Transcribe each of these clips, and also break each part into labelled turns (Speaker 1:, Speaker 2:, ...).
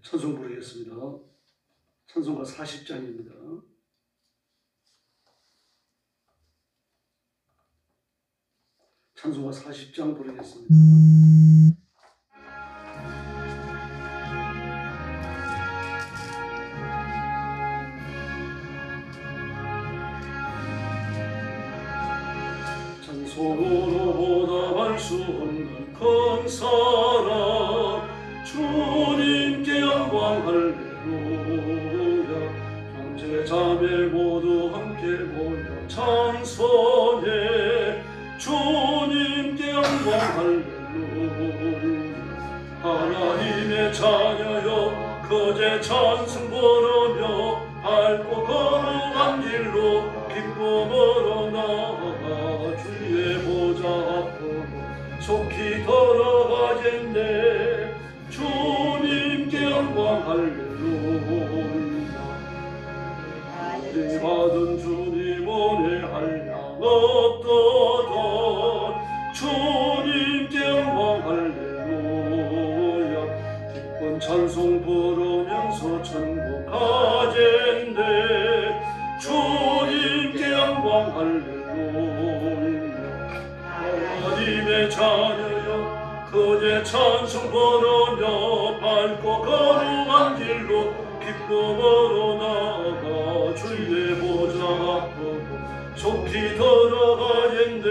Speaker 1: 찬송 부르겠습니다. 찬송가 40장입니다. 찬송가 40장 부르겠습니다. 찬송으로 보답할 수 없는 큰 사랑 주님께 영광 할렐루야. 형제 자매 모두 함께 모여 찬송해 주님께 영광 할렐루야. 하나님의 자녀여 거제 찬송 부르며 밝고 거룩한 길로 기쁨으로 나아가 주의 보좌 앞으로 속히 돌아가겠네. 주님께 영광 할렐루야. 우리 받은 주님 은혜 한량 없도다. 주님께 영광 할렐루야. 기쁜 찬송 부르면서 천국 가겠네. 주님께 영광 할렐루야. 하나님의 자녀여 거제 찬송 부르며 밝고 거룩한 길로 기쁨으로 나아가 주의 보좌 앞으로 속히 들어가겠네.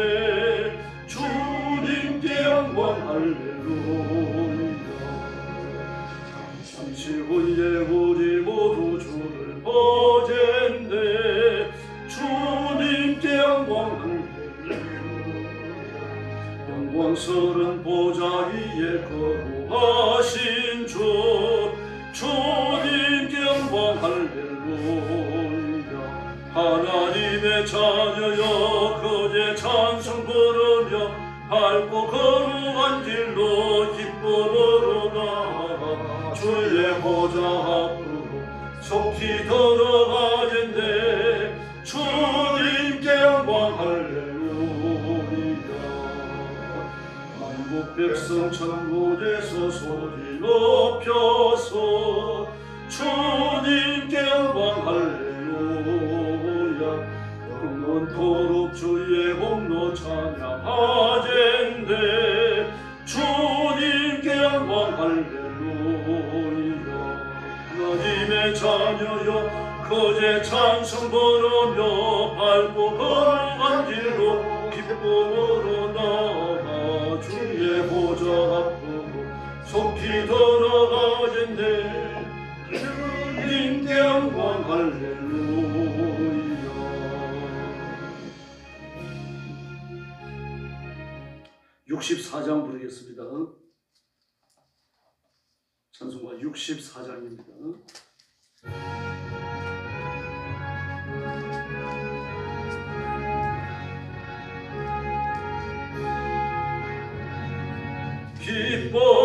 Speaker 1: 주님께 영광 할렐루야. 잠시 후에 우리 모두 주를 보겠네. 주님께 영광 할렐루야. 영광스런 보좌 위에 거루하신 주 주님께 영광 할렐루야. 하나님의 자녀여 거제 찬송 부르며 밝고 거룩한 길로 기쁨으로 나아가 주의 보좌 앞으로 속히 들어가겠네. 주님께 영광 할렐루야. 한국 백성 천국에서 소리 높여서 주님께 영광 할렐루야. 영원토록 주의 공로 찬양하겠네. 주님께 영광 할렐루야. 하나님의 자녀여 거제 찬송 부르며 밝고 거룩한 길로 기쁨으로 나아가 주의 보좌 앞으로 속히 들어가겠네. 주님께 영광 할렐루야. (64장) 부르겠습니다. 찬송가 64장입니다.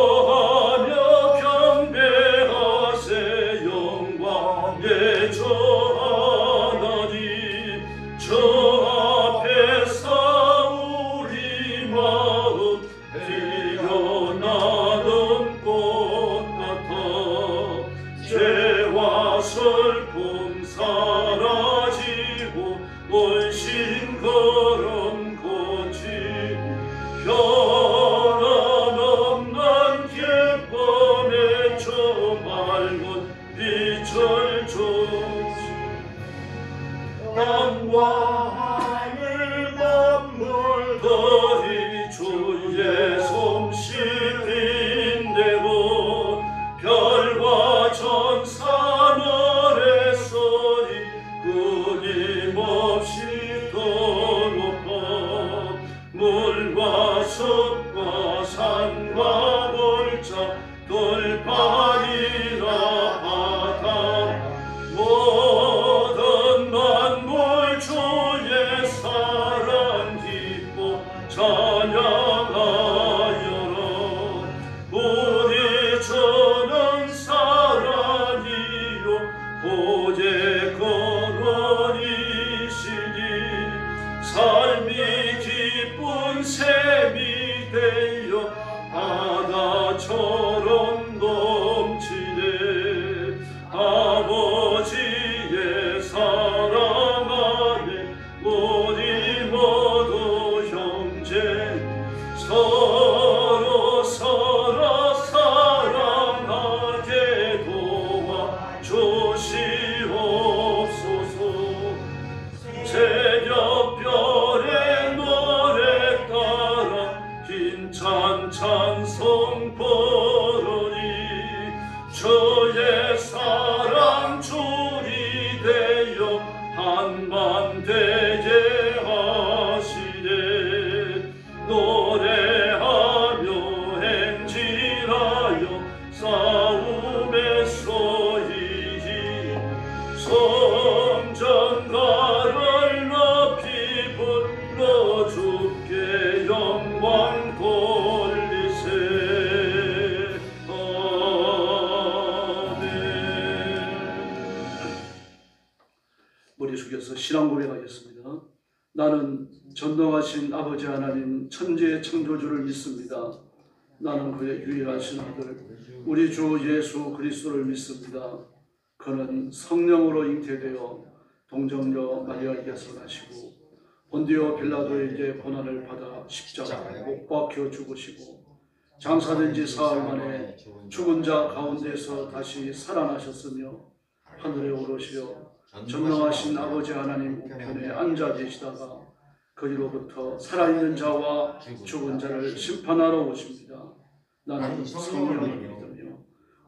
Speaker 1: 기뻐하며 경배하세 영광의 주 하나님. 주 앞에서 우리 마음 피어나는 꽃 같아. 죄와 슬픔 사라지고 원신 걸음 고치고 변함없는 기쁨의 주 밝은 빛을 주시. 땅과 하늘 만물들이 주의 솜씨 빛내고 별과 천사 노래 저의 사랑 줄이 되어 한밤 되게 하시네. 노래하며 행진하여 싸움에서 이기고 성전가를 높이 불러 주께 영광 돌리세. 머리 숙여서 신앙 고백하겠습니다. 나는 전능하신 아버지 하나님 천지의 창조주를 믿습니다. 나는 그의 유일하신 아들 우리 주 예수 그리스도를 믿습니다. 그는 성령으로 잉태되어 동정녀 마리아에게서 나시고 본디오 빌라도에게 고난을 받아 십자가에 못 박혀 죽으시고 장사된 지 사흘 만에 죽은 자 가운데서 다시 살아나셨으며 하늘에 오르시어 전능하신 아버지 하나님 우편에 앉아 계시다가 거기로부터 살아있는 자와 죽은 자를 심판하러 오십니다. 나는 성령을 믿으며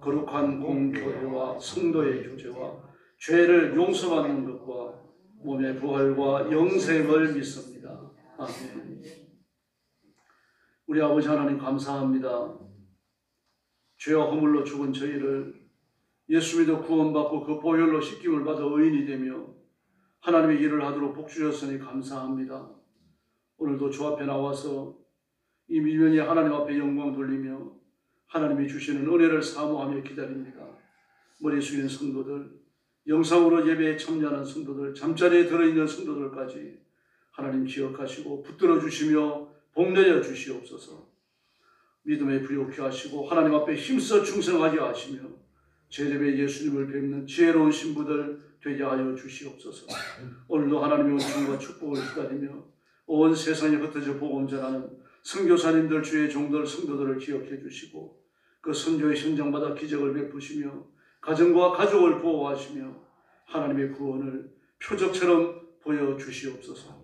Speaker 1: 거룩한 공교회와 성도의 교제와 죄를 용서받는 것과 몸의 부활과 영생을 믿습니다. 아멘. 우리 아버지 하나님 감사합니다. 죄와 허물로 죽은 저희를 예수 믿어 구원받고 그 보혈로 씻김을 받아 의인이 되며 하나님의 일을 하도록 복 주셨으니 감사합니다. 오늘도 주 앞에 나와서 이 미련이 하나님 앞에 영광 돌리며 하나님이 주시는 은혜를 사모하며 기다립니다. 머리 숙인 성도들, 영상으로 예배에 참여하는 성도들, 잠자리에 들어있는 성도들까지 하나님 기억하시고 붙들어 주시며 복내려 주시옵소서. 믿음에 부욕케 하시고 하나님 앞에 힘써 충성하게 하시며 제자의 예수님을 뵙는 지혜로운 신부들 되게 하여 주시옵소서. 오늘도 하나님의 은총과 축복을 기다리며 온 세상에 흩어져 복음 전하는 선교사님들, 주의 종들, 성도들을 기억해 주시고 그 선교의 현장마다 기적을 베푸시며 가정과 가족을 보호하시며 하나님의 구원을 표적처럼 보여주시옵소서.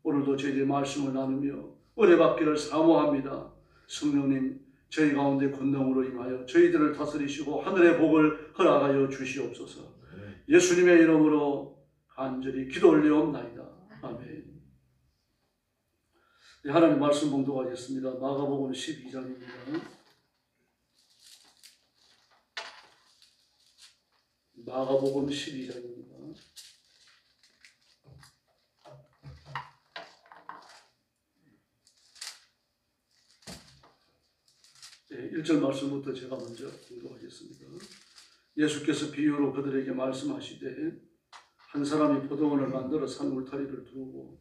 Speaker 1: 오늘도 저희의 말씀을 나누며 은혜 받기를 사모합니다. 성령님 저희 가운데 권능으로 임하여 저희들을 다스리시고 하늘의 복을 허락하여 주시옵소서. 예수님의 이름으로 간절히 기도 올리옵나이다. 아멘. 네, 하나님 말씀 봉독하겠습니다. 마가복음 12장입니다. 마가복음 12장입니다. 네, 1절 말씀부터 제가 먼저 봉독하겠습니다. 예수께서 비유로 그들에게 말씀하시되 한 사람이 포도원을 만들어 산 울타리를 두고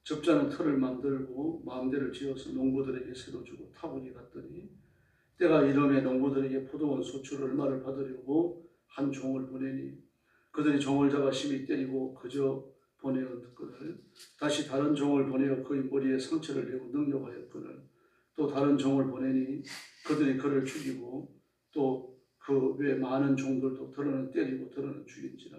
Speaker 1: 적자는 틀을 만들고 망대를 지어서 농부들에게 새로 주고 타국이 갔더니 때가 이름에 농부들에게 포도원 소출 얼마를 받으려고 한 종을 보내니 그들이 종을 잡아 심히 때리고 그저 보내었거늘 다시 다른 종을 보내어 그의 머리에 상처를 내고 능욕하였거늘 또 다른 종을 보내니 그들이 그를 죽이고 또 그 외 많은 종들도 더러는 때리고 더러는 죽인지라.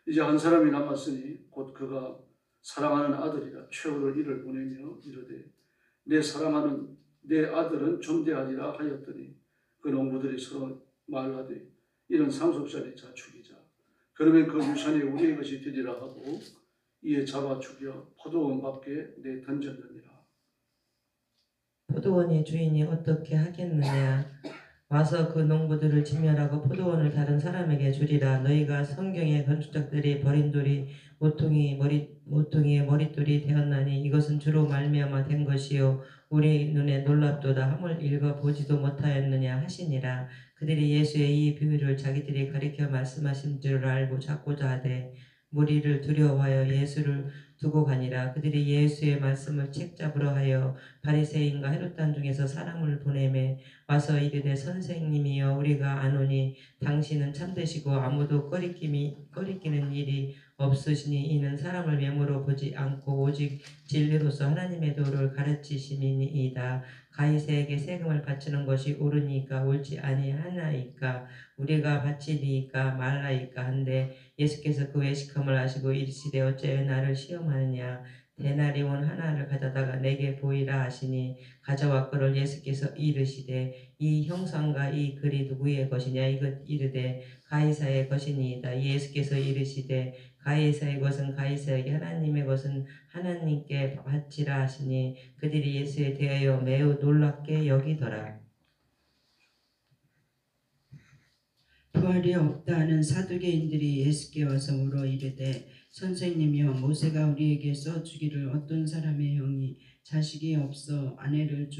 Speaker 1: 이제 한 사람이 남았으니 곧 그가 사랑하는 아들이라 최후로 이를 보내며 이르되 내 사랑하는 내 아들은 존대하리라 하였더니 그 농부들이 서로 말하되 이는 상속자니 자 죽이자. 그러면 그 유산이 우리의 것이 되리라 하고 이에 잡아 죽여 포도원 밖에 내던졌느니라.
Speaker 2: 포도원의 주인이 어떻게 하겠느냐. 와서 그 농부들을 진멸하고 포도원을 다른 사람에게 주리라. 너희가 성경의 건축자들이 버린 돌이 모퉁이의 머릿돌이 되었나니 이것은 주로 말미암아 된 것이요 우리 눈에 놀랍도다 함을 읽어 보지도 못하였느냐 하시니라. 그들이 예수의 이 비유를 자기들이 가리켜 말씀하신 줄 알고 잡고자 하되 무리를 두려워하여 예수를 두고 가니라. 그들이 예수의 말씀을 책잡으러 하여 바리새인과 헤롯단 중에서 사람을 보내매 와서 이르되 선생님이여 우리가 아노니 당신은 참되시고 아무도 꺼리끼는 일이 없으시니 이는 사람을 메모로 보지 않고 오직 진리로서 하나님의 도를 가르치심이니이다. 가이사에게 세금을 바치는 것이 옳으니까 옳지 아니하나이까 우리가 바치리이까 말라이까 한데 예수께서 그의 시컴을 아시고 이르시되 어찌하여 나를 시험하느냐. 데나리온 하나를 가져다가 내게 보이라 하시니 가져왔거를 예수께서 이르시되 이 형상과 이 글이 누구의 것이냐 이것 이르되 가이사의 것이니이다. 예수께서 이르시되 가이사의 것은 가이사에게 하나님의 것은 하나님께 바치라 하시니 그들이 예수에 대하여 매우 놀랍게 여기더라.
Speaker 3: 부활이 없다 하는 사두개인들이 예수께 와서 물어 이르되 선생님이여 모세가 우리에게 써주기를 어떤 사람의 형이 자식이 없어 아내를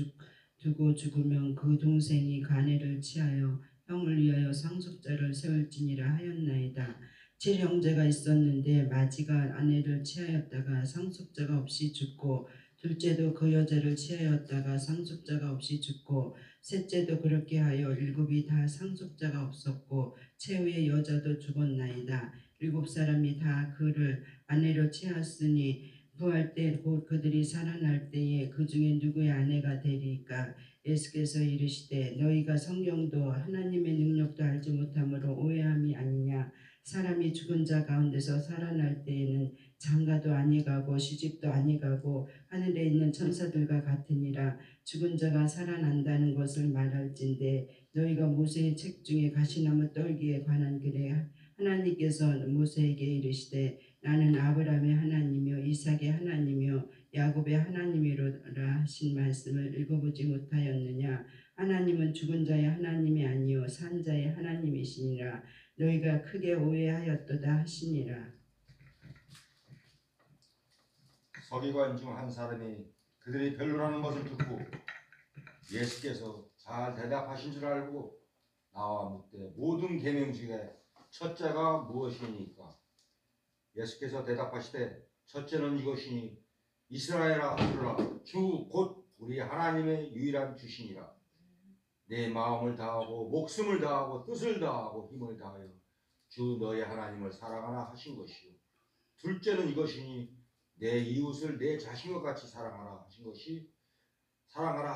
Speaker 3: 두고 죽으면 그 동생이 그 아내를 취하여 형을 위하여 상속자를 세울지니라 하였나이다. 7형제가 있었는데 마지가 아내를 취하였다가 상속자가 없이 죽고 둘째도 그 여자를 취하였다가 상속자가 없이 죽고 셋째도 그렇게 하여 7이 다 상속자가 없었고 최후의 여자도 죽었나이다. 7사람이 다 그를 아내로 취하였으니 부활 때 곧 그들이 살아날 때에 그 중에 누구의 아내가 되리까? 예수께서 이르시되 너희가 성경도 하나님의 능력도 알지 못함으로 오해함이 아니냐. 사람이 죽은 자 가운데서 살아날 때에는 장가도 아니가고 시집도 아니가고 하늘에 있는 천사들과 같으니라. 죽은 자가 살아난다는 것을 말할진대 너희가 모세의 책 중에 가시나무 떨기에 관한 글에 하나님께서 모세에게 이르시되 나는 아브라함의 하나님이요 이삭의 하나님이요 야곱의 하나님이로라 하신 말씀을 읽어보지 못하였느냐. 하나님은 죽은 자의 하나님이 아니요 산 자의 하나님이시니라. 너희가 크게 오해하였도다 하시니라.
Speaker 4: 서기관 중 한 사람이 그들이 변론하는 것을 듣고 예수께서 잘 대답하신 줄 알고 나와 묻되 모든 계명 중에 첫째가 무엇이니까? 예수께서 대답하시되 첫째는 이것이니 이스라엘아 들으라 주 곧 우리 하나님의 유일한 주시니라. 내 마음을 다하고 목숨을 다하고 뜻을 다하고 힘을 다하여 주 너의 하나님을 사랑하라 하신 것이요. 둘째는 이것이니 내 이웃을 내 자신과 같이 사랑하라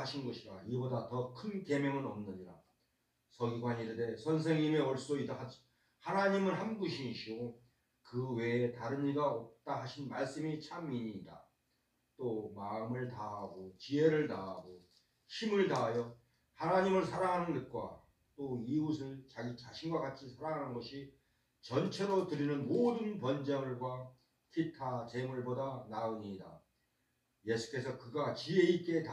Speaker 4: 하신 것이라. 이보다 더 큰 계명은 없느니라. 서기관이 이르되 선생님의 옳소이다. 하나님은 한 분이시오 그 외에 다른 이가 없다 하신 말씀이 참이니이다. 또 마음을 다하고 지혜를 다하고 힘을 다하여 하나님을 사랑하는 것과 또 이웃을 자기 자신과 같이 사랑하는 것이 전체로 드리는 모든 번제물과 기타 제물보다 나으니이다. 예수께서 그가 지혜 있게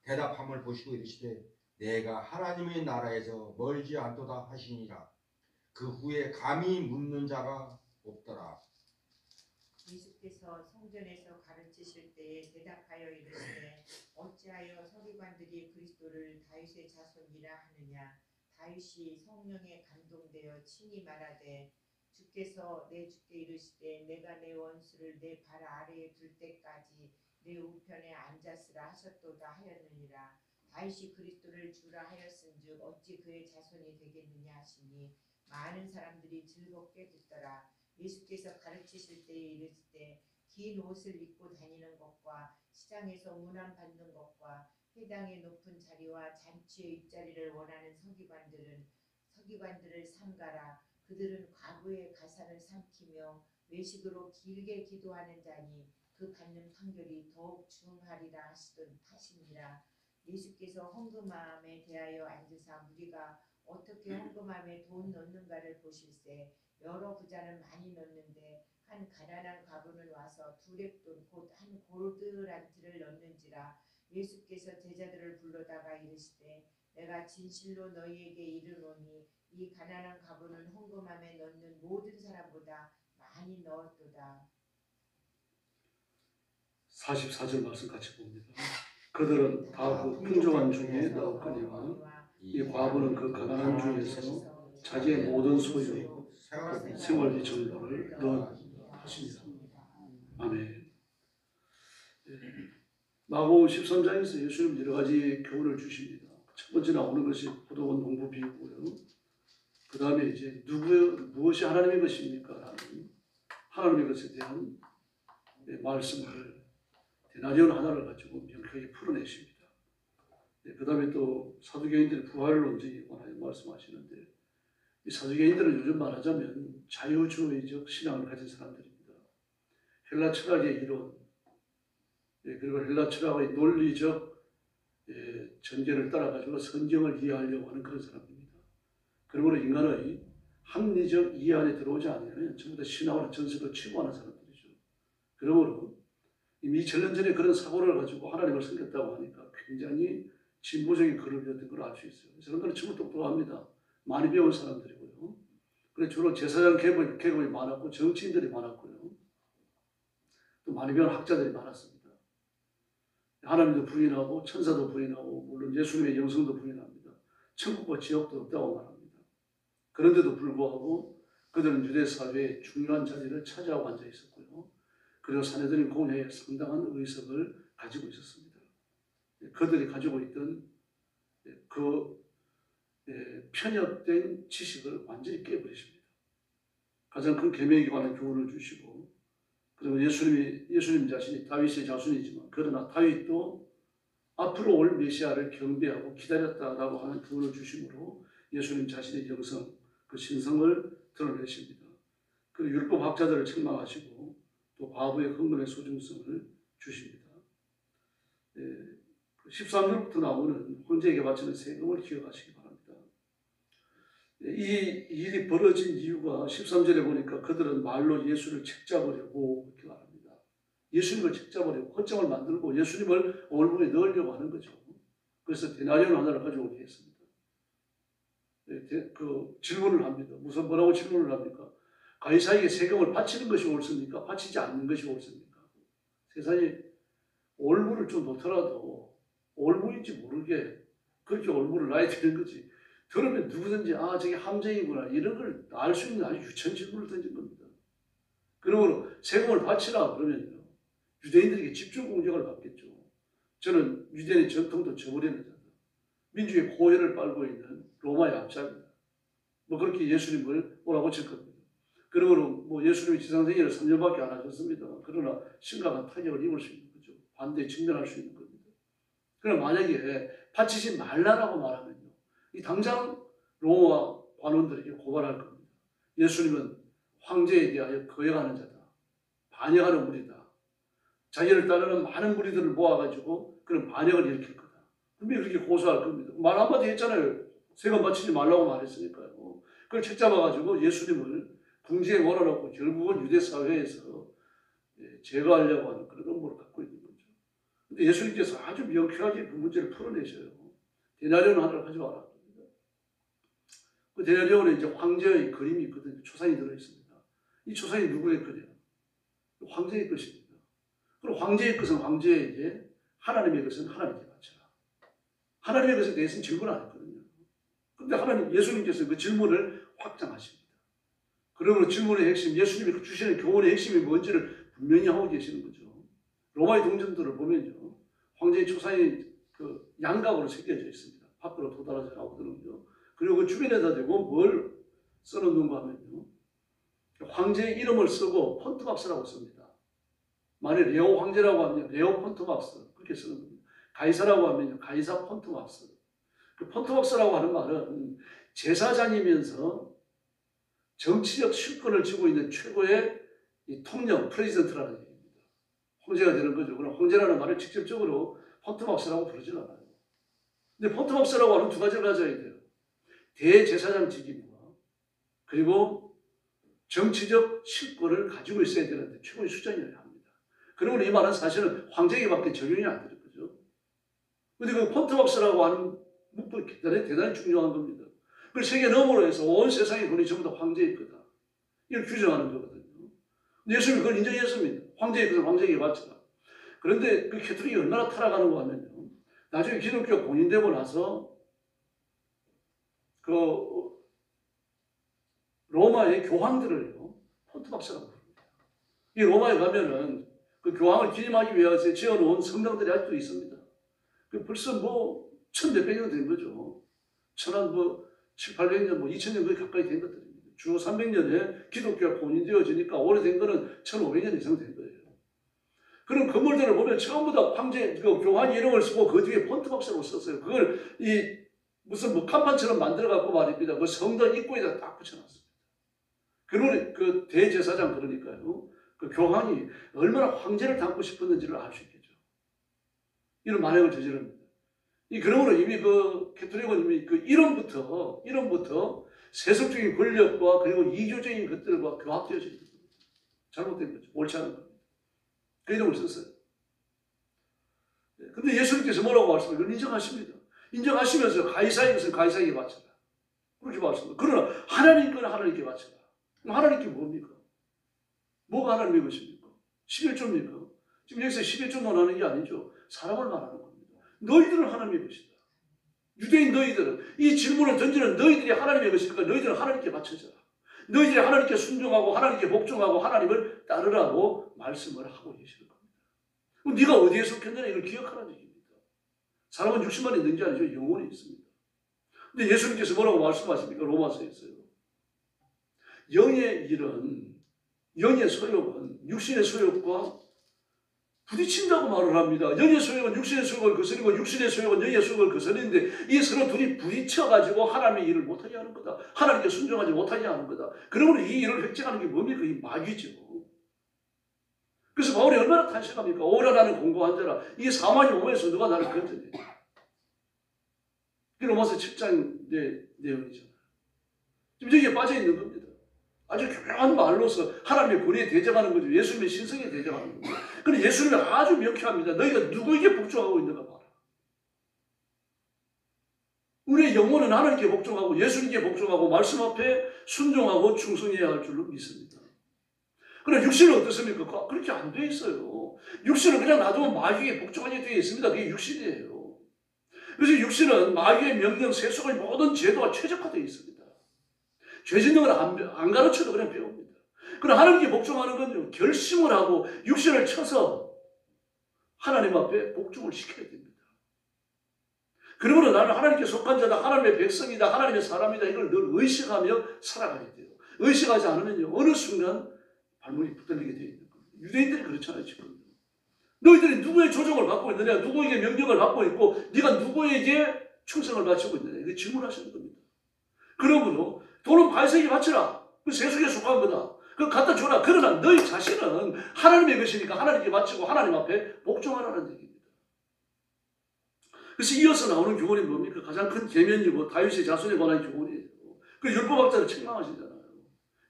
Speaker 4: 대답함을 보시고 이르시되 내가 하나님의 나라에서 멀지 않도다 하시니라. 그 후에 감히 묻는 자가 없더라.
Speaker 5: 예수께서 성전에서 가르치실 때에 대답하여 이르시되 어찌하여 서기관들이 그리스도를 다윗의 자손이라 하느냐. 다윗이 성령에 감동되어 친히 말하되 주께서 내 주께 이르시되 내가 내 원수를 내 발 아래에 둘 때까지 내 우편에 앉았으라 하셨도다 하였느니라. 다윗이 그리스도를 주라 하였은즉 어찌 그의 자손이 되겠느냐 하시니 많은 사람들이 즐겁게 듣더라. 예수께서 가르치실 때에 이르시되 긴 옷을 입고 다니는 것과 시장에서 문안 받는 것과 회당의 높은 자리와 잔치의 윗자리를 원하는 서기관들을 삼가라. 그들은 과부의 가산을 삼키며 외식으로 길게 기도하는 자니 그 받는 판결이 더욱 중하리라 하시니라. 예수께서 헌금함에 대하여 앉으사 무리가 어떻게 헌금함에 돈 넣는가를 보실세 여러 부자는 많이 넣는데 한 가난한 과부는 와서 2렙돈 곧 한 고르드란트를 넣는지라. 예수께서 제자들을 불러다가 이르시되 내가 진실로 너희에게 이르노니 이 가난한 과부는 헌금함에 넣는 모든 사람보다 많이 넣었도다.
Speaker 1: 44절 말씀 같이 봅니다. 그들은 다 그 풍족한 중에 넣었거니와 이 과부는 그 가난한 중에서 자기의 모든 소유 생활비 전부를 넣었습니다. 아멘. 마가복음 13장에서 예수님 여러 가지 교훈을 주십니다. 첫 번째 나오는 것이 포도원 농부 비유고요. 그 다음에 이제 무엇이 하나님의 것입니까? 라는 하나님의 것에 대한 말씀을 데나리온 하나를 가지고 명쾌하게 풀어내십니다. 그 다음에 또 사두개인들의 부활을 언제 원하여 말씀하시는데 이 사두개인들은 요즘 말하자면 자유주의적 신앙을 가진 사람들입니다. 헬라 철학의 이론 그리고 헬라 철학의 논리적 전제를 따라가지고 성경을 이해하려고 하는 그런 사람입니다. 그러므로 인간의 합리적 이해 안에 들어오지 않으면 전부 다 신화와 전설을 치부하는 사람들이죠. 그러므로 이미 2000년 전에 그런 사고를 가지고 하나님을 섬겼다고 하니까 굉장히 진보적인 그룹이었던 걸 알 수 있어요. 사람들은 정말 똑똑합니다. 많이 배운 사람들이고요. 그래서 주로 제사장 계급이 많았고 정치인들이 많았고요. 또 많이 배운 학자들이 많았습니다. 하나님도 부인하고 천사도 부인하고 물론 예수님의 영성도 부인합니다. 천국과 지옥도 없다고 말합니다. 그런데도 불구하고 그들은 유대 사회의 중요한 자리를 차지하고 앉아 있었고요. 그리고 사내들인 공회에 상당한 의석을 가지고 있었습니다. 그들이 가지고 있던 그 편협된 지식을 완전히 깨버리십니다. 가장 큰 계명에 관한 교훈을 주시고, 그리고 예수님 자신이 다윗의 자손이지만 그러나 다윗도 앞으로 올 메시아를 경배하고 기다렸다라고 하는 교훈을 주심으로 예수님 자신의 영성, 그 신성을 드러내십니다. 그리고 율법 학자들을 책망하시고 또 과부의 헌금의 소중성을 주십니다. 13절부터 나오는 황제에게 바치는 세금을 기억하시기 바랍니다. 이 일이 벌어진 이유가 13절에 보니까 그들은 말로 예수를 책잡으려고 이렇게 말합니다. 예수님을 책잡으려고 허점을 만들고 예수님을 올무에 넣으려고 하는 거죠. 그래서 데나리온 하나를 가져오게 했습니다. 그 질문을 합니다. 무슨 뭐라고 질문을 합니까? 가이사에게 세금을 바치는 것이 옳습니까? 바치지 않는 것이 옳습니까? 세상에 올무를 좀 놓더라도 올무인지 모르게 그렇게 올무를 놔야 되는 거지. 들으면 누구든지 저게 함정이구나 이런 걸 알 수 있는 아주 유치한 질문을 던진 겁니다. 그러므로 세금을 바치라 그러면요. 유대인들에게 집중 공격을 받겠죠. 저는 유대인의 전통도 저버리는 자다. 민주의 고혈을 빨고 있는 로마의 압작이다. 그렇게 예수님을 몰아붙일 겁니다. 그러므로 예수님이 지상생애를 3년밖에 안 하셨습니다. 그러나 심각한 타격을 입을 수 있는 거죠. 반대에 직면할 수 있는 겁니다. 그러나 만약에 바치지 말라라고 말하면요. 이 당장 로마 관원들에게 고발할 겁니다. 예수님은 황제에 대하여 거역하는 자다. 반역하는 무리다. 자기를 따르는 많은 무리들을 모아가지고 그런 반역을 일으킬 거다. 분명히 그렇게 고소할 겁니다. 말 한마디 했잖아요. 세금 바치지 말라고 말했으니까요. 그걸 책잡아가지고 예수님을 궁지에 몰아넣고 결국은 유대 사회에서 제거하려고 하는 그런 음모를 갖고 있는 거죠. 근데 예수님께서 아주 명쾌하게 그 문제를 풀어내셔요. 데나리온 하나를 가져와라. 그 데나리온에 이제 황제의 그림이 있거든요. 초상이 들어있습니다. 이 초상이 누구의 거냐? 황제의 것입니다. 그리고 황제의 것은 황제에게, 하나님의 것은 하나님께 바쳐라. 하나님의 것에 대해서는 질문 안 했거든요. 그런데 예수님께서 그 질문을 확장하십니다. 그러므로 질문의 핵심, 예수님이 주시는 교훈의 핵심이 뭔지를 분명히 하고 계시는 거죠. 로마의 동전들을 보면요. 황제의 초상이 그 양각으로 새겨져 있습니다. 밖으로 도달하지 나오거든요. 그리고 그 주변에다 대고 뭘 써놓는가 하면요. 황제의 이름을 쓰고 폰트박스라고 씁니다. 만약 레오 황제라고 하면 레오 폰트박스 그렇게 쓰는 겁니다. 가이사라고 하면 가이사 폰트박스. 그 폰트박스라고 하는 말은 제사장이면서 정치적 실권을 쥐고 있는 최고의 이 통령, 프레지던트라는 얘기입니다. 황제가 되는 거죠. 그럼 황제라는 말을 직접적으로 폰트박스라고 부르지 않아요. 근데 폰트박스라고 하는 두 가지를 가져야 돼요. 대제사장 직임과 그리고 정치적 실권을 가지고 있어야 되는데 최고의 수장이어야 합니다. 그러면 이 말은 사실은 황제에게밖에 적용이 안 되는 거죠. 근데 그 폰트박스라고 하는 묵도 대단히 중요한 겁니다. 그걸 세계 너머로 해서 온 세상의 돈이 전부 다 황제의 거다. 이걸 규정하는 거거든요. 예수님이 그걸 인정했습니다. 황제의 것을 황제에게 바쳐라. 그런데 그 캐톨릭이 얼마나 타락하는가 하면요. 나중에 기독교가 공인되고 나서 그 로마의 교황들을요. 폰트박스라고 부릅니다. 이 로마에 가면은 그 교황을 기림하기 위해서 지어놓은 성당들이 아직도 있습니다. 벌써 1,100년 된 거죠. 700년, 2000년 거의 가까이 된 것들입니다. 주 300년에 기독교가 공인되어지니까 오래된 거는 1500년 이상 된 거예요. 그런 건물들을 보면 전부 다 황제, 교황 이름을 쓰고 그 뒤에 폰트박스라고 썼어요. 그걸 무슨 간판처럼 만들어갖고 말입니다. 그 성당 입구에다 딱 붙여놨습니다. 그러니 그 대제사장 그러니까요. 그 교황이 얼마나 황제를 닮고 싶었는지를 알 수 있겠죠. 이런 만행을 저지릅니다. 그러므로 이미 그 캐톨릭은 이미 그 이론부터 세속적인 권력과 그리고 이교적인 것들과 교합되어져 있는 겁니다. 잘못된 거죠. 옳지 않은 겁니다. 그 이름을 썼어요. 근데 예수님께서 뭐라고 말씀하세요? 그걸 인정하십니다. 인정하시면서 가이사의 것은 가이사에게 바쳐라. 그렇게 말씀합니다. 그러나 하나님 거는 하나님께 바쳐라. 그럼 하나님께 뭡니까? 뭐가 하나님의 것입니까? 11조입니까? 지금 여기서 11조 논하는 게 아니죠. 사람을 말하는 겁니다. 너희들은 하나님의 것이다. 유대인 너희들은 이 질문을 던지는 너희들이 하나님의 것이니까 너희들은 하나님께 바쳐져라. 너희들이 하나님께 순종하고 하나님께 복종하고 하나님을 따르라고 말씀을 하고 계시는 겁니다. 그럼 네가 어디에 속했느냐 이걸 기억하라는 얘기입니다. 사람은 육신만 있는 게 아니죠. 영혼이 있습니다. 근데 예수님께서 뭐라고 말씀하십니까? 로마서에서요. 영의 일은 영의 소욕은 육신의 소욕과 부딪힌다고 말을 합니다. 영의 소욕은 육신의 소욕을 거스리고 육신의 소욕은 영의 소욕을 거스리는데 이 서로 둘이 부딪혀가지고 하나님의 일을 못하게 하는 거다. 하나님께 순종하지 못하게 하는 거다. 그러므로 이 일을 획득하는 게 뭡니까? 이 마귀죠. 그래서 바울이 얼마나 탄식합니까? 오라 나는 공고한 자라. 이 사망의 몸에서 누가 나를 건져내. 그게 로마서 7장 내용이잖아요. 지금 여기에 빠져있는 겁니다. 아주 교묘한 말로서 하나님의 권위에 대적하는 거죠. 예수님의 신성에 대적하는 거죠. 그런데 예수님이 아주 명쾌합니다. 너희가 누구에게 복종하고 있는가 봐라. 우리의 영혼은 하나님께 복종하고 예수님께 복종하고 말씀 앞에 순종하고 충성해야 할 줄로 믿습니다. 그러나 육신은 어떻습니까? 그렇게 안 돼 있어요. 육신은 그냥 놔두면 마귀에게 복종하게 되어 있습니다. 그게 육신이에요. 그래서 육신은 마귀의 명령, 세속의 모든 제도가 최적화되어 있습니다. 죄진능을 안 가르쳐도 그냥 배웁니다. 그러나 하나님께 복종하는 건 결심을 하고 육신을 쳐서 하나님 앞에 복종을 시켜야 됩니다. 그러므로 나는 하나님께 속한 자다, 하나님의 백성이다, 하나님의 사람이다 이걸 늘 의식하며 살아가야 돼요. 의식하지 않으면요 어느 순간 발목이 붙들리게 되어 있는 겁니다. 유대인들이 그렇잖아요 지금. 너희들이 누구의 조종을 받고 있느냐, 누구에게 명령을 받고 있고 네가 누구에게 충성을 바치고 있느냐 이거 질문하시는 겁니다. 그러므로 돈은 가이사에게 바치라. 그 세속에 속한 거다. 그거 갖다 줘라. 그러나 너희 자신은 하나님의 것이니까 하나님께 바치고 하나님 앞에 복종하라는 얘기입니다. 그래서 이어서 나오는 교훈이 뭡니까? 가장 큰 계명이고 다윗의 자손에 관한 교훈이에요. 그 율법학자를 책망하시잖아요.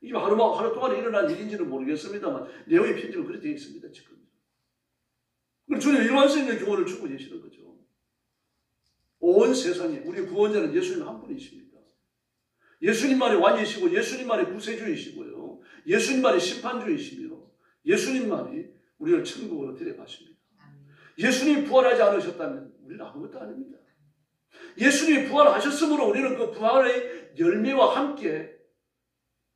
Speaker 1: 이게 하루 동안에 일어난 일인지는 모르겠습니다만 내용의 편집은 그렇게 되어 있습니다. 지금. 그리고 주님 일관성 있는 교훈을 주고 계시는 거죠. 온 세상에 우리 구원자는 예수님 한 분이십니다. 예수님만이 왕이시고 예수님만이 구세주이시고요. 예수님만이 심판주이시며 예수님만이 우리를 천국으로 데려가십니다. 예수님이 부활하지 않으셨다면 우리는 아무것도 아닙니다. 예수님이 부활하셨으므로 우리는 그 부활의 열매와 함께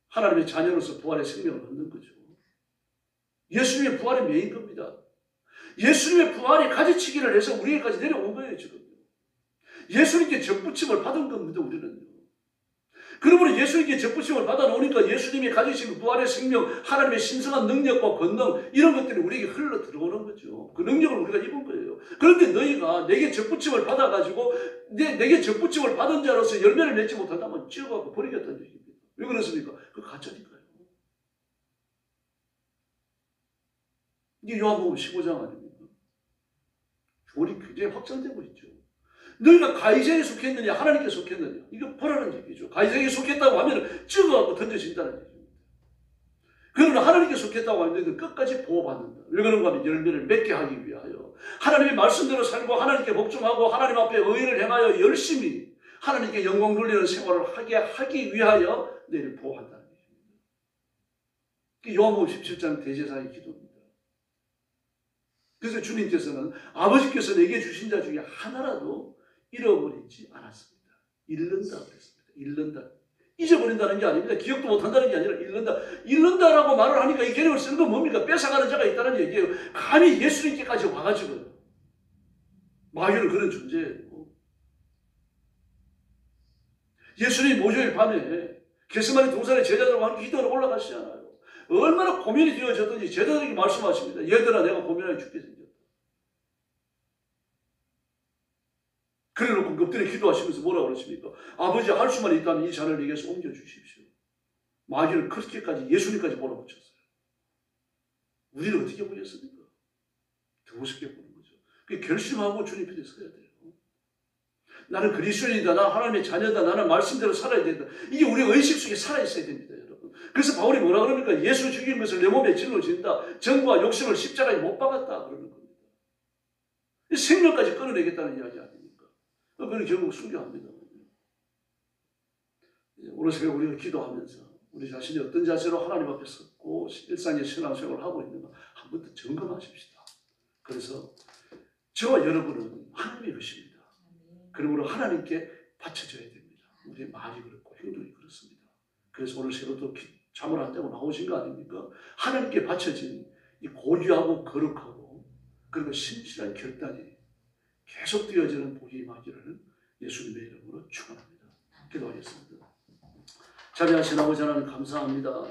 Speaker 1: 하나님의 자녀로서 부활의 생명을 얻는 거죠. 예수님의 부활이 메인 겁니다. 예수님의 부활이 가지치기를 해서 우리에게까지 내려온 거예요 지금. 예수님께 접붙임을 받은 겁니다 우리는요. 그러므로 예수님께 접붙임을 받아놓으니까 예수님이 가지신 부활의 생명, 하나님의 신성한 능력과 권능 이런 것들이 우리에게 흘러 들어오는 거죠. 그 능력을 우리가 입은 거예요. 그런데 너희가 내게 접붙임을 받아가지고 내게 접붙임을 받은 자로서 열매를 맺지 못한다면 찌어갖고 버리겠다는 얘기입니다. 왜 그렇습니까? 그거 가짜니까요. 이게 요한복음 15장 아닙니까? 교훈이 굉장히 확장되고 있죠. 너희가 가이사에게 속했느냐 하나님께 속했느냐 이거 보라는 얘기죠. 가이사에게 속했다고 하면 찍어갖고 던져진다는 얘기입니다. 그러나 하나님께 속했다고 하면 너희들 끝까지 보호받는다. 왜 그런가 하면 열매를 맺게 하기 위하여 하나님의 말씀대로 살고 하나님께 복종하고 하나님 앞에 의를 행하여 열심히 하나님께 영광 돌리는 생활을 하기 위하여 너희를 보호한다는 얘기입니다. 요한복음 17장 대제사의 기도입니다. 그래서 주님께서는 아버지께서 내게 주신 자 중에 하나라도 잃어버리지 않았습니다. 잃는다 그랬습니다. 잃는다. 잊어버린다는 게 아닙니다. 기억도 못한다는 게 아니라 잃는다. 잃는다라고 말을 하니까 이 개념을 쓰는 건 뭡니까? 뺏어가는 자가 있다는 얘기예요. 감히 예수님께까지 와가지고요. 마귀는 그런 존재예요. 예수님 모조일 밤에 겟세마네 동산에 제자들과 함께 기도하러 올라가시잖아요. 얼마나 고민이 되어졌든지 제자들에게 말씀하십니다. 얘들아 내가 고민하여 죽게 생겼다. 그래놓고 엎드려 기도하시면서 뭐라고 그러십니까? 아버지 할 수만 있다면 이 잔을 내게서 옮겨주십시오. 마귀를 그렇게까지 예수님까지 몰아붙였어요. 우리는 어떻게 보겠습니까? 더 우습게 보는 거죠. 결심하고 주님 편에 서야 돼요. 나는 그리스도인이다. 나는 하나님의 자녀다. 나는 말씀대로 살아야 된다. 이게 우리 의식 속에 살아있어야 됩니다, 여러분. 그래서 바울이 뭐라 그럽니까? 예수 죽인 것을 내 몸에 짊어진다. 정과 욕심을 십자가에 못 박았다. 그러는 겁니다. 생명까지 끊어내겠다는 이야기 아닙니까? 그건 결국 순교합니다. 오늘 새벽 우리가 기도하면서 우리 자신이 어떤 자세로 하나님 앞에 섰고 일상의 신앙생활을 하고 있는가 한 번 더 점검하십시다. 그래서 저와 여러분은 하나님의 것입니다. 그러므로 하나님께 바쳐져야 됩니다. 우리의 말이 그렇고 행동이 그렇습니다. 그래서 오늘 새로 또 잠을 안 자고 나오신 거 아닙니까? 하나님께 바쳐진 이 고귀하고 거룩하고 그리고 신실한 결단이 계속 되어지는 복이 임하기를 예수님의 이름으로 축원합니다. 기도하겠습니다. 자비하신 아버지 하나님 감사합니다.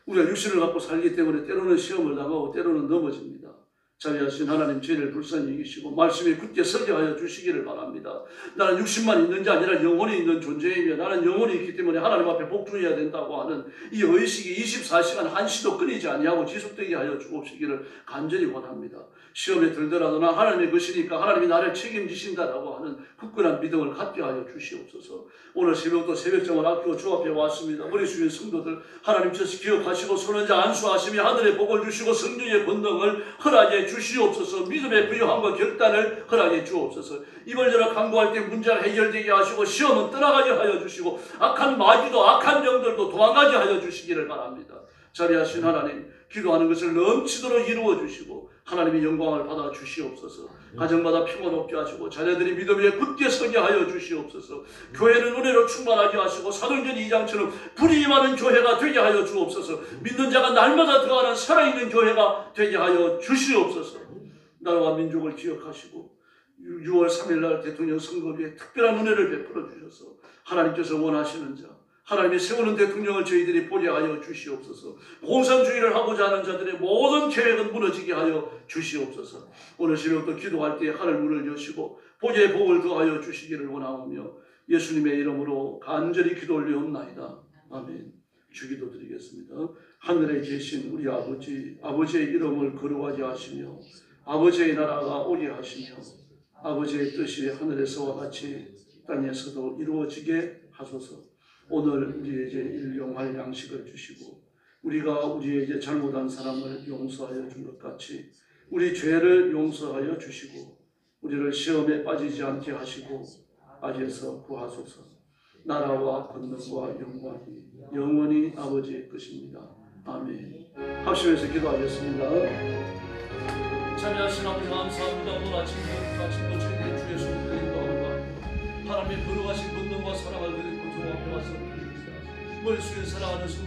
Speaker 1: 우리가 육신을 갖고 살기 때문에 때로는 시험을 당하고 때로는 넘어집니다. 자비하신 하나님 죄를 불쌍히 여기시고 말씀에 굳게 서게 하여 주시기를 바랍니다. 나는 육신만 있는 게 아니라 영혼이 있는 존재이며 나는 영혼이 있기 때문에 하나님 앞에 복종해야 된다고 하는 이 의식이 24시간 한시도 끊이지 아니하고 지속되게 하여 주옵시기를 간절히 원합니다. 시험에 들더라도 나 하나님의 것이니까 하나님이 나를 책임지신다라고 하는 굳건한 믿음을 갖게 하여 주시옵소서. 오늘 새벽도 새벽정을 아끼고 주 앞에 왔습니다. 머리 숙인 성도들 하나님 저스 기억하시고 손은자 안수하시며 하늘의 복을 주시고 성령의 권능을 허락해 주시옵소서. 믿음의 부유함과 결단을 허락해 주옵소서. 이벌저럴 강구할 때 문제가 해결되게 하시고 시험은 떠나가게 하여 주시고 악한 마귀도 악한 영들도 도망가게 하여 주시기를 바랍니다. 자비하신 하나님 기도하는 것을 넘치도록 이루어 주시고 하나님의 영광을 받아 주시옵소서. 가정마다 평안 없게 하시고 자녀들이 믿음 위에 굳게 서게 하여 주시옵소서. 교회는 은혜로 충만하게 하시고 사도행전 2장처럼 불이 임하는 교회가 되게 하여 주옵소서. 믿는 자가 날마다 더하는 살아있는 교회가 되게 하여 주시옵소서. 나라와 민족을 기억하시고 6월 3일날 대통령 선거비에 특별한 은혜를 베풀어 주셔서 하나님께서 원하시는 자 하나님이 세우는 대통령을 저희들이 보게 하여 주시옵소서. 공산주의를 하고자 하는 자들의 모든 계획은 무너지게 하여 주시옵소서. 오늘 새벽도 기도할 때 하늘 문을 여시고 복의 복을 더하여 주시기를 원하오며 예수님의 이름으로 간절히 기도 올리옵나이다. 아멘. 주기도 드리겠습니다. 하늘에 계신 우리 아버지, 아버지의 이름을 거룩하게 하시며 아버지의 나라가 오게 하시며 아버지의 뜻이 하늘에서와 같이 땅에서도 이루어지게 하소서. 오늘 우리에게 일용할 양식을 주시고 우리가 우리에게 잘못한 사람을 용서하여 준 것 같이 우리 죄를 용서하여 주시고 우리를 시험에 빠지지 않게 하시고 악에서 구하소서. 나라와 권능과 영광이 영원히 아버지의 것입니다. 아멘. 합심해서 기도하겠습니다. 자비하신 아버지 감사합니다. 오늘 아침도 저희의 주의 손길을 인도하노라. 하나님의 거룩하신 권능과 사랑을 드리고 주 앞에 와서 머리 숙여 사랑하는